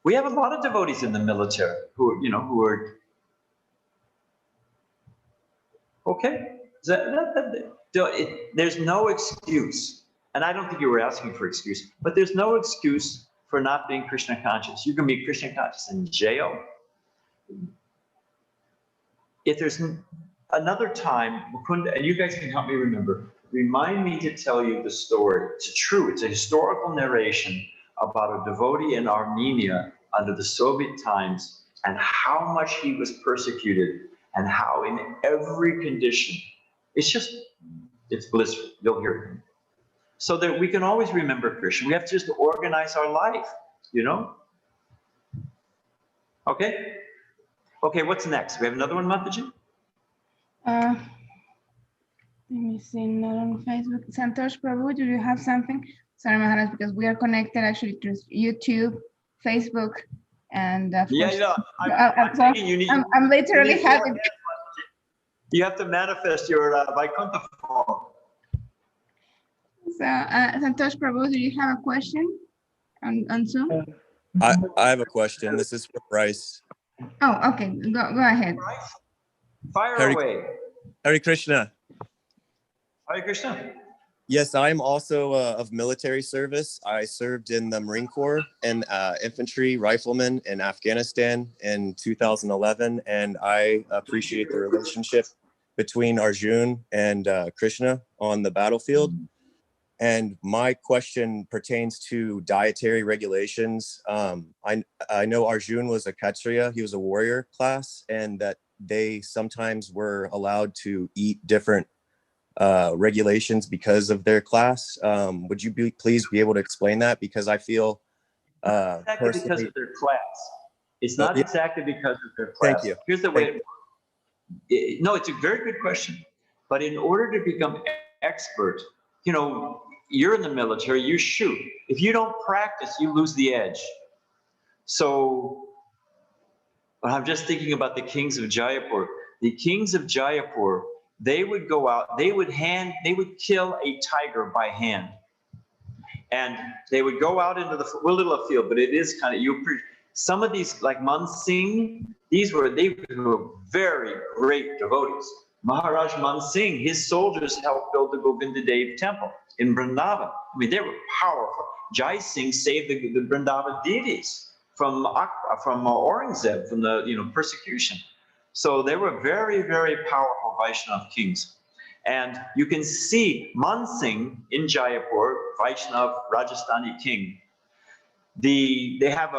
We have a lot of devotees in the military who are okay. There's no excuse, and I don't think you were asking for excuse, but there's no excuse for not being Krishna conscious. You can be Krishna conscious in jail. If there's another time, Mukunda, and you guys can help me remember, remind me to tell you the story. It's a historical narration about a devotee in Armenia under the Soviet times and how much he was persecuted and how in every condition, it's blissful. You'll hear it. So that we can always remember Krishna. We have to just organize our life, Okay? Okay, what's next? We have another one, Mataji? Let me see, not on Facebook. Santosh Prabhu, do you have something? Sorry, Maharaj, because we are connected actually to YouTube, Facebook, and I'm literally having. You have to manifest your Vaikuntha form. So, Santosh Prabhu, do you have a question on Zoom? I have a question. This is for Bryce. Oh, okay. Go ahead. Fire away. Hare Krishna. Hare Krishna. Yes, I'm also of military service. I served in the Marine Corps and infantry rifleman in Afghanistan in 2011, and I appreciate the relationship between Arjuna and Krishna on the battlefield. And my question pertains to dietary regulations. I know Arjuna was a Kshatriya, he was a warrior class, and that they sometimes were allowed to eat different regulations because of their class. Would you please be able to explain that? Because I feel exactly because of their class. It's not exactly because of their class. Thank you. Here's the way no, it's a very good question. But in order to become expert you know, you're in the military, you shoot. If you don't practice, you lose the edge. So I'm just thinking about the kings of Jaipur. The kings of Jaipur, they would go out, they would kill a tiger by hand. And they would go out into the little field, but it is kind of, some of these, like Man Singh, they were very great devotees. Maharaj Man Singh, his soldiers helped build the Govinda Dev temple in Vrindavan. I mean, they were powerful. Jai Singh saved the Vrindavan deities from Aurangzeb, from the persecution. So they were very, very powerful Vaishnava kings. And you can see Man Singh in Jaipur, Vaishnava Rajasthani king. They have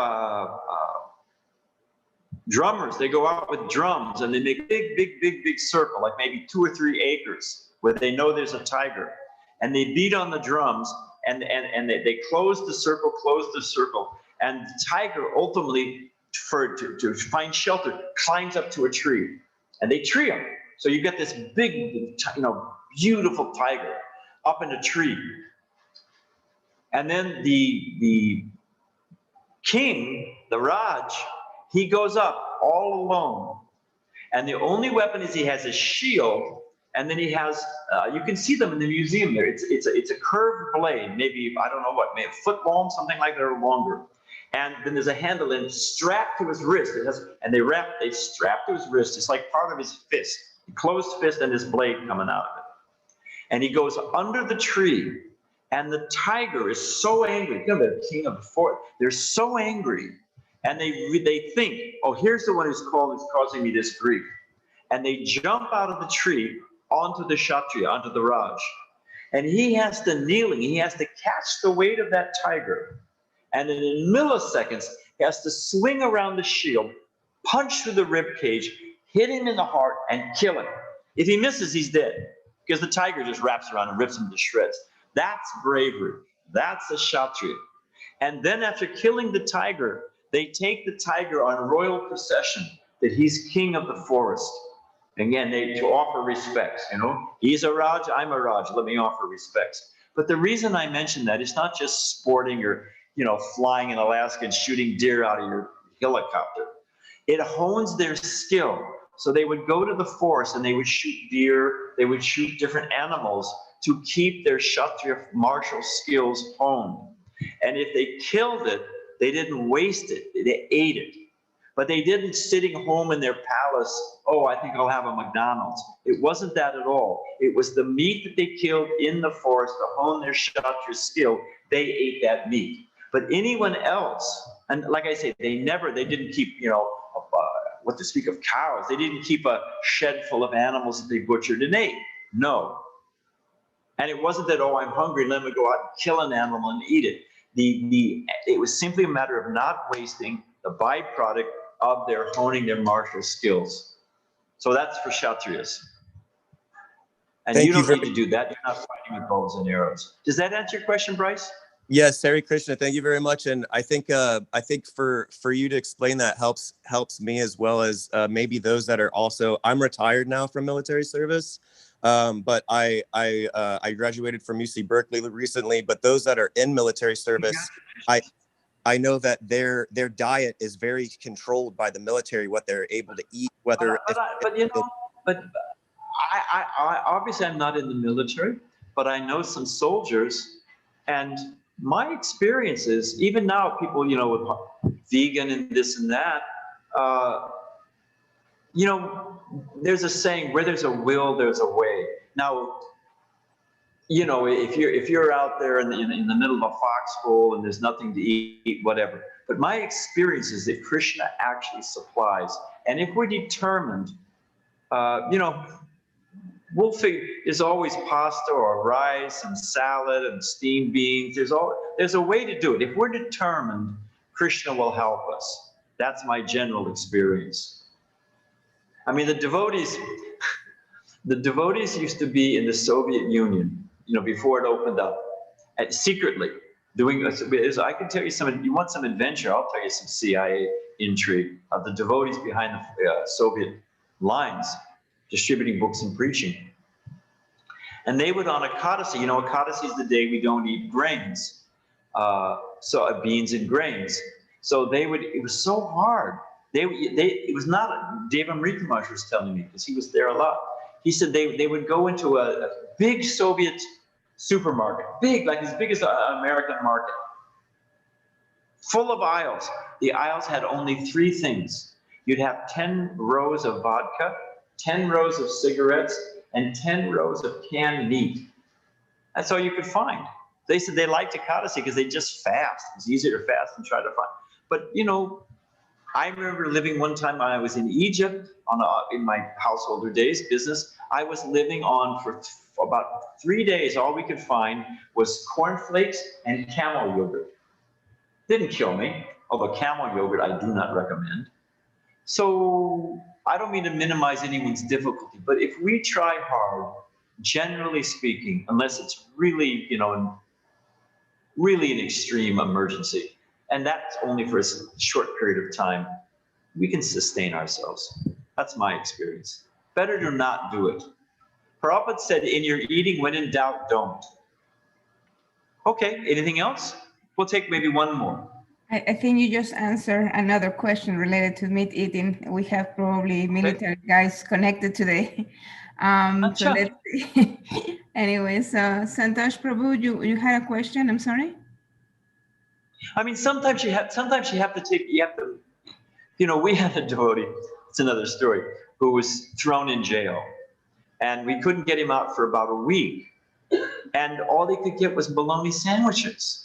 drummers. They go out with drums and they make a big circle, like maybe 2 or 3 acres, where they know there's a tiger. And they beat on the drums and they close the circle, and the tiger ultimately, to find shelter, climbs up to a tree, and they tree him. So you get this big, beautiful tiger up in a tree. And then the king, the Raj, he goes up all alone. And the only weapon is he has a shield, and then he has, you can see them in the museum there. It's a curved blade, maybe, I don't know what, maybe a foot long, something like that, or longer. And then there's a handle and strapped to his wrist. They strap to his wrist. It's like part of his fist, a closed fist, and this blade coming out of it. And he goes under the tree, and the tiger is so angry. You know, the king of the forest. They're so angry, and they think, oh, here's the one who's causing me this grief. And they jump out of the tree onto the Kshatriya, onto the Raj. And he has to catch the weight of that tiger. And in milliseconds, he has to swing around the shield, punch through the rib cage, hit him in the heart, and kill him. If he misses, he's dead, because the tiger just wraps around and rips him to shreds. That's bravery. That's a Kshatriya. And then after killing the tiger, they take the tiger on royal procession, that he's king of the forest. Again, to offer respects, He's a Raj, I'm a Raj, let me offer respects. But the reason I mention that is not just sporting or flying in Alaska and shooting deer out of your helicopter. It hones their skill. So they would go to the forest and they would shoot deer, they would shoot different animals to keep their Kshatriya martial skills honed. And if they killed it, they didn't waste it, they ate it. But they didn't sitting home in their palace, oh, I think I'll have a McDonald's. It wasn't that at all. It was the meat that they killed in the forest to hone their Kshatriya skill. They ate that meat. But anyone else, and like I say, they didn't keep, what to speak of cows, they didn't keep a shed full of animals that they butchered and ate. No. And it wasn't that, oh, I'm hungry, let me go out and kill an animal and eat it. It was simply a matter of not wasting the byproduct of their honing their martial skills. So that's for Kshatriyas. And you don't need to do that. You're not fighting with bows and arrows. Does that answer your question, Bryce? Yes, Hare Krishna. Thank you very much. And I think for you to explain that helps me, as well as maybe those that are also. I'm retired now from military service, but I graduated from UC Berkeley recently. But those that are in military service, I know that their diet is very controlled by the military, what they're able to eat, whether. I obviously I'm not in the military, but I know some soldiers, and my experience is, even now, people, with vegan and this and that, there's a saying, where there's a will, there's a way. Now, if you're out there in the middle of a foxhole and there's nothing to eat, whatever. But my experience is that Krishna actually supplies. And if we're determined, we'll figure, there's always pasta or rice and salad and steamed beans. There's a way to do it. If we're determined, Krishna will help us. That's my general experience. I mean, the devotees used to be in the Soviet Union, before it opened up, and secretly doing. I can tell you you want some adventure, I'll tell you some CIA intrigue of the devotees behind the Soviet lines, distributing books and preaching. And they would on Ekadasi, you know, Ekadasi is the day we don't eat grains, beans and grains. So they would, it was so hard. It was not, Deva Amrita Maharaj was telling me, because he was there a lot. He said they would go into a big Soviet supermarket, big, like as big as an American market, full of aisles. The aisles had only 3 things. You'd have 10 rows of vodka, 10 rows of cigarettes, and 10 rows of canned meat. That's all you could find. They said they liked Ekadasi because they just fast. It's easier to fast than try to find. But, you know, I remember living one time when I was in Egypt in my householder days business. I was living on for about 3 days. All we could find was cornflakes and camel yogurt. Didn't kill me, although camel yogurt I do not recommend. So I don't mean to minimize anyone's difficulty, but if we try hard, generally speaking, unless it's really, you know, really an extreme emergency, and that's only for a short period of time, we can sustain ourselves. That's my experience. Better to not do it. Prabhupada said, in your eating, when in doubt, don't. Okay, anything else? We'll take maybe one more. I think you just answered another question related to meat eating. We have probably military guys connected today. So let's see. Anyways, Santosh Prabhu, you had a question, I'm sorry? I mean, sometimes you have to, you know, we had a devotee, it's another story, who was thrown in jail. And we couldn't get him out for about a week. And all he could get was bologna sandwiches.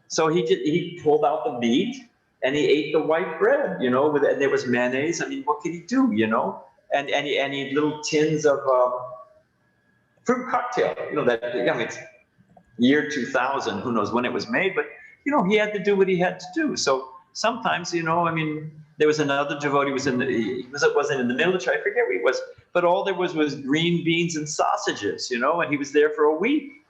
So he pulled out the meat and he ate the white bread, you know, and there was mayonnaise. I mean, what could he do, you know? And he had little tins of fruit cocktail, you know, that, I mean, it's year 2000, who knows when it was made, but, you know, he had to do what he had to do. So sometimes, you know, I mean, there was another devotee, wasn't in the military, I forget where he was, but all there was green beans and sausages, you know, and he was there for a week.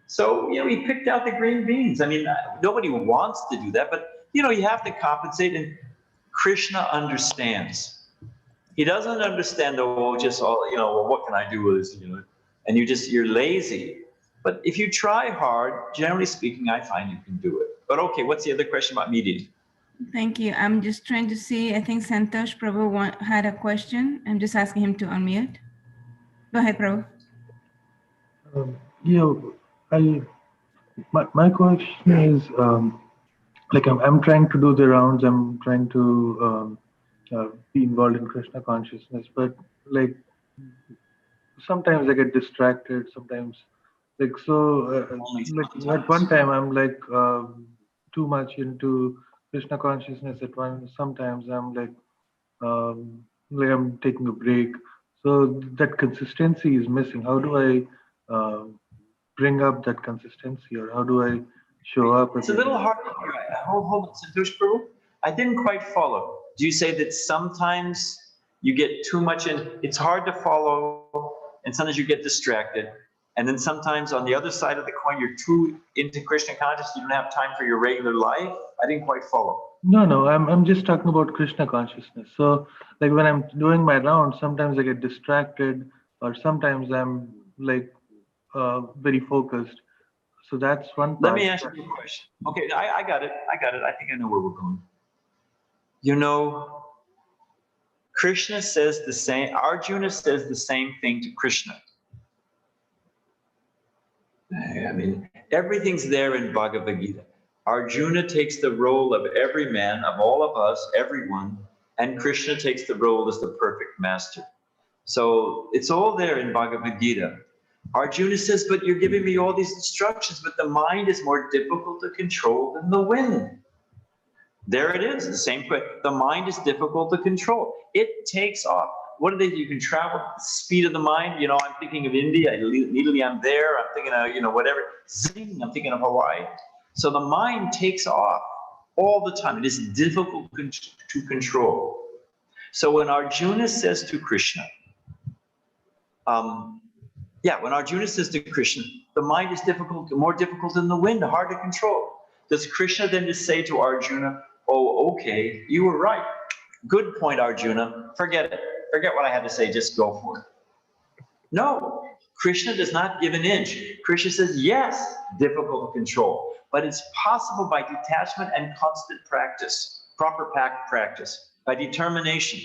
So, you know, he picked out the green beans. I mean, nobody wants to do that, but, you know, you have to compensate, and Krishna understands. He doesn't understand, oh, just all, you know, well, what can I do with this, you know, and you're lazy. But if you try hard, generally speaking, I find you can do it. But okay, what's the other question about meat eating? Thank you. I'm just trying to see, I think Santosh Prabhu had a question. I'm just asking him to unmute. Go ahead, Prabhu. My question is, like I'm trying to do the rounds, I'm trying to be involved in Krishna consciousness, but like sometimes I get distracted, sometimes like like at one time I'm like too much into Krishna consciousness sometimes I'm like I'm taking a break, so that consistency is missing. How do I bring up that consistency, or how do I show up? It's a little hard. Hold on, Santosh Prabhu. I didn't quite follow. Do you say that sometimes you get too much in, it's hard to follow, and sometimes you get distracted, and then sometimes on the other side of the coin, you're too into Krishna consciousness, you don't have time for your regular life? I didn't quite follow. No, I'm just talking about Krishna consciousness. So like when I'm doing my rounds, sometimes I get distracted, or sometimes I'm like very focused. So that's one part. Let me ask you a question. Okay, I got it. I think I know where we're going. You know, Krishna says the same, Arjuna says the same thing to Krishna. I mean, everything's there in Bhagavad-Gita. Arjuna takes the role of every man, of all of us, everyone, and Krishna takes the role as the perfect master. So it's all there in Bhagavad-Gita. Arjuna says, but you're giving me all these instructions, but the mind is more difficult to control than the wind. There it is, the same question. The mind is difficult to control. It takes off. What are they? You can travel at the speed of the mind. You know, I'm thinking of India. Immediately I'm there. I'm thinking of, you know, whatever. Zing, I'm thinking of Hawaii. So the mind takes off all the time. It is difficult to control. So when Arjuna says to Krishna, when Arjuna says to Krishna, the mind is difficult, more difficult than the wind, hard to control. Does Krishna then just say to Arjuna, oh, okay, you were right. Good point, Arjuna. Forget it. Forget what I had to say. Just go for it. No. Krishna does not give an inch. Krishna says, yes, difficult to control, but it's possible by detachment and constant practice, proper practice, by determination.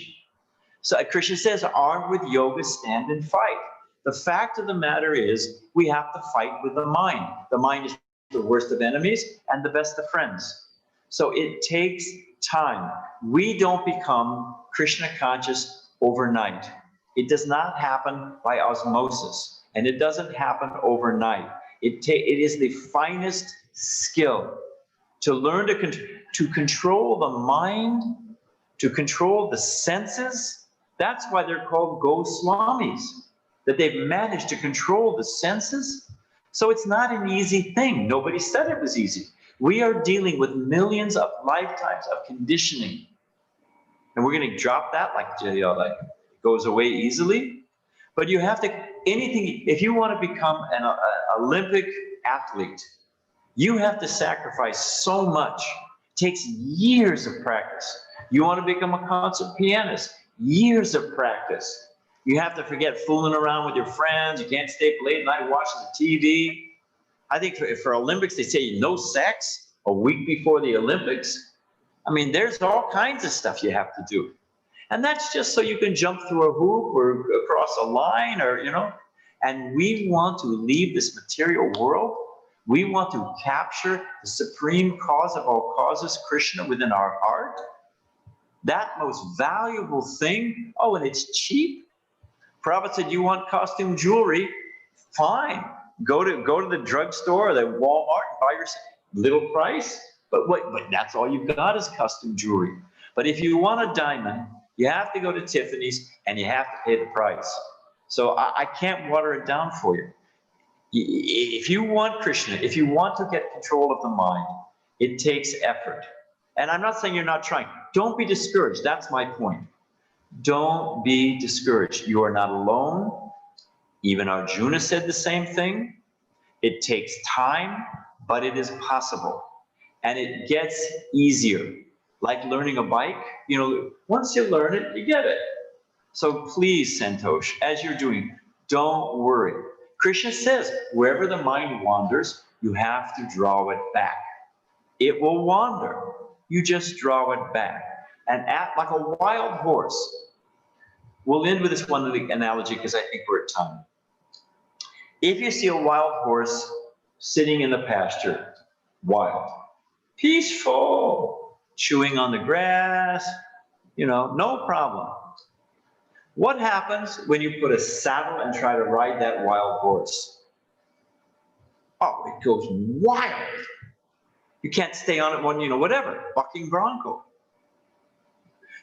So Krishna says, armed with yoga, stand and fight. The fact of the matter is, we have to fight with the mind. The mind is the worst of enemies and the best of friends. So it takes time. We don't become Krishna conscious overnight. It does not happen by osmosis, and it doesn't happen overnight. It is the finest skill to learn to control the mind, to control the senses. That's why they're called Goswamis, that they've managed to control the senses. So it's not an easy thing. Nobody said it was easy. We are dealing with millions of lifetimes of conditioning. And we're going to drop that like it goes away easily. But you have to, if you want to become an Olympic athlete, you have to sacrifice so much. It takes years of practice. You want to become a concert pianist, years of practice. You have to forget fooling around with your friends. You can't stay up late at night watching the TV. I think for Olympics, they say no sex a week before the Olympics. I mean, there's all kinds of stuff you have to do. And that's just so you can jump through a hoop or across a line or, and we want to leave this material world. We want to capture the supreme cause of all causes, Krishna, within our heart. That most valuable thing. Oh, and it's cheap. Prabhupada said, you want costume jewelry? Fine. Go to the drugstore or the Walmart and buy yourself little price. But that's all you've got is costume jewelry. But if you want a diamond, you have to go to Tiffany's and you have to pay the price. So I can't water it down for you. If you want Krishna, if you want to get control of the mind, it takes effort. And I'm not saying you're not trying. Don't be discouraged. That's my point. Don't be discouraged. You are not alone. Even Arjuna said the same thing. It takes time, but it is possible. And it gets easier. Like learning a bike, once you learn it, you get it. So please, Santosh, as you're doing, don't worry. Krishna says, wherever the mind wanders, you have to draw it back. It will wander. You just draw it back. And act like a wild horse. We'll end with this one analogy because I think we're at time. If you see a wild horse sitting in the pasture, wild, peaceful, chewing on the grass, no problem. What happens when you put a saddle and try to ride that wild horse? Oh, it goes wild. You can't stay on it one, whatever, bucking bronco.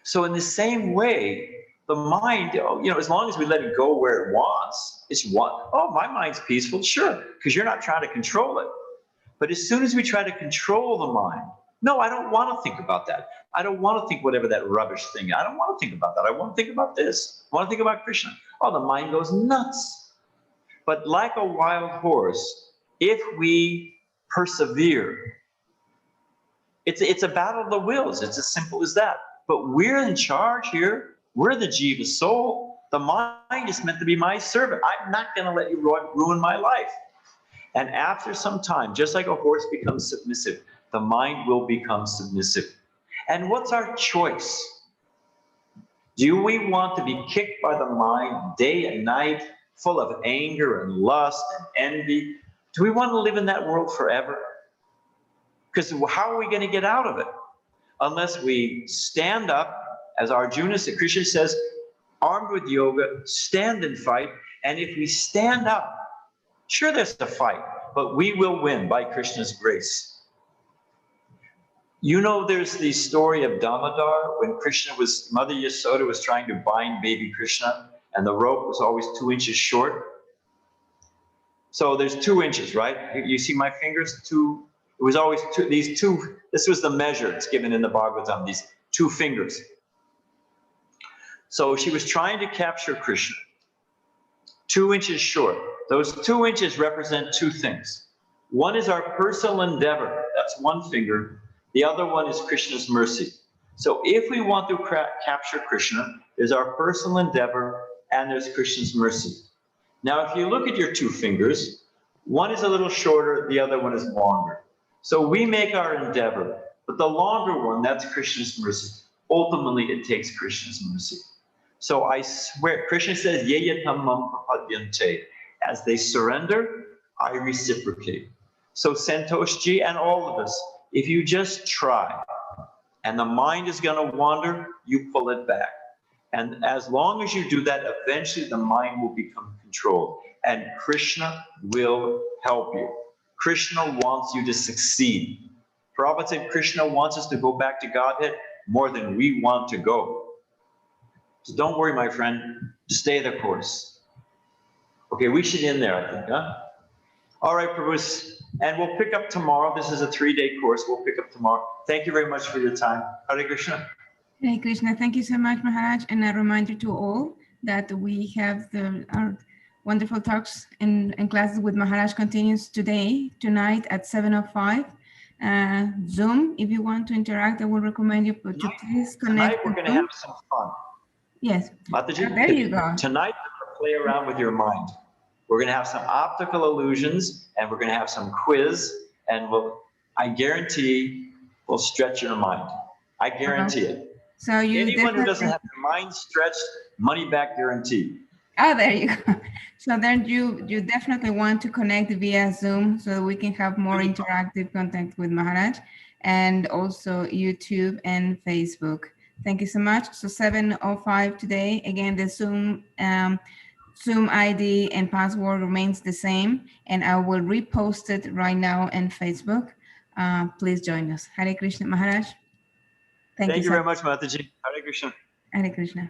So in the same way, the mind, as long as we let it go where it wants, my mind's peaceful, sure, because you're not trying to control it. But as soon as we try to control the mind, no, I don't want to think about that. I don't want to think whatever that rubbish thing is. I don't want to think about that. I want to think about this. I want to think about Krishna. Oh, the mind goes nuts. But like a wild horse, if we persevere, it's a battle of the wills. It's as simple as that. But we're in charge here. We're the Jiva soul. The mind is meant to be my servant. I'm not going to let you ruin my life. And after some time, just like a horse becomes submissive, the mind will become submissive. And what's our choice? Do we want to be kicked by the mind day and night, full of anger and lust and envy? Do we want to live in that world forever? Because how are we going to get out of it? Unless we stand up, as Arjuna said, Krishna says, armed with yoga, stand and fight. And if we stand up, sure, there's a fight, but we will win by Krishna's grace. There's the story of Damodar when Mother Yasoda was trying to bind baby Krishna, and the rope was always 2 inches short. So there's 2 inches, right? You see my fingers? It was always this was the measure. It's given in the Bhagavad-Gita, these 2 fingers. So she was trying to capture Krishna. 2 inches short. Those 2 inches represent 2 things. One is our personal endeavor. That's 1 finger. The other one is Krishna's mercy. So if we want to capture Krishna, there's our personal endeavor and there's Krishna's mercy. Now, if you look at your two fingers, one is a little shorter, the other one is longer. So we make our endeavor, but the longer one, that's Krishna's mercy. Ultimately, it takes Krishna's mercy. So I swear, Krishna says, Yeyatam mam prapadyante. As they surrender, I reciprocate. So Santoshji and all of us, if you just try, and the mind is going to wander, you pull it back. And as long as you do that, eventually the mind will become controlled. And Krishna will help you. Krishna wants you to succeed. Prabhupada said Krishna wants us to go back to Godhead more than we want to go. So don't worry, my friend. Stay the course. Okay, we should end there, I think, huh? All right, Prabhu. And we'll pick up tomorrow. This is a 3-day course. We'll pick up tomorrow. Thank you very much for your time. Hare Krishna. Hare Krishna. Thank you so much, Maharaj. And a reminder to all that we have our wonderful talks and classes with Maharaj continues tonight at 7:05. Zoom, if you want to interact, I would recommend you to please connect. Tonight we're going to have some fun. Yes. Mataji, There you go. Tonight we're going to play around with your mind. We're going to have some optical illusions, and we're going to have some quiz, and I guarantee we'll stretch your mind. I guarantee it. So anyone who doesn't have their mind stretched, money back guarantee. Oh, there you go. So then you definitely want to connect via Zoom so we can have more interactive contact with Maharaj, and also YouTube and Facebook. Thank you so much. So 7:05 today. Again, the Zoom ID and password remains the same, and I will repost it right now on Facebook. Please join us. Hare Krishna, Maharaj. Thank you very much, Mataji. Hare Krishna. Hare Krishna.